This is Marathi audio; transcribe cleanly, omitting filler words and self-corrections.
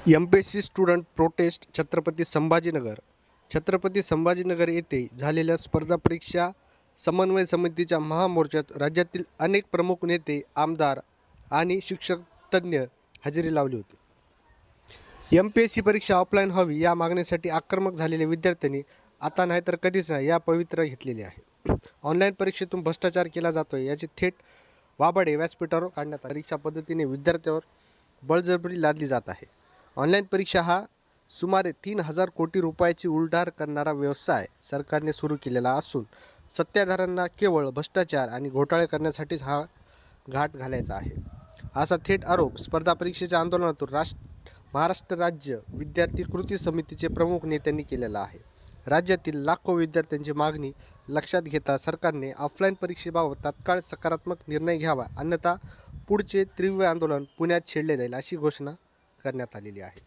MPSC student prostate Chhatrapati Sambhajinagar येथे झालेल्या स्पर्धा परीक्षा समन्वय समितीच्या महामोर्चात राज्यातील अनेक प्रमुख नेते, आमदार आणि शिक्षक तज्ज्ञ हजेरी लावली होती. MPSC परीक्षा ऑफलाईन व्हावी या मागणीसाठी आक्रमक झालेल्या विद्यार्थ्यांनी आता नाही तर कधीच नाही या पवित्रा घेतलेली आहे. ऑनलाईन परीक्षेतून भ्रष्टाचार केला जातोय याची थेट वाबाडे व्यासपीठावर काढण्यात आली. परीक्षा पद्धतीने विद्यार्थ्यांवर बळजबरी लादली जात आहे. ऑनलाईन परीक्षा हा सुमारे 3,000 कोटी रुपयाची उलाढाल करणारा व्यवसाय सरकारने सुरू केलेला असून सत्ताधाऱ्यांना केवळ भ्रष्टाचार आणि घोटाळे करण्यासाठीच हा घाट घालायचा आहे, असा थेट आरोप स्पर्धा परीक्षेच्या आंदोलनातून महाराष्ट्र राज्य विद्यार्थी कृती समितीचे प्रमुख नेत्यांनी केलेला आहे. राज्यातील लाखो विद्यार्थ्यांची मागणी लक्षात घेता सरकारने ऑफलाईन परीक्षेबाबत तात्काळ सकारात्मक निर्णय घ्यावा, अन्यथा पुढचे तीव्र आंदोलन पुण्यात छेडले जाईल, अशी घोषणा करण्यात आलेली आहे.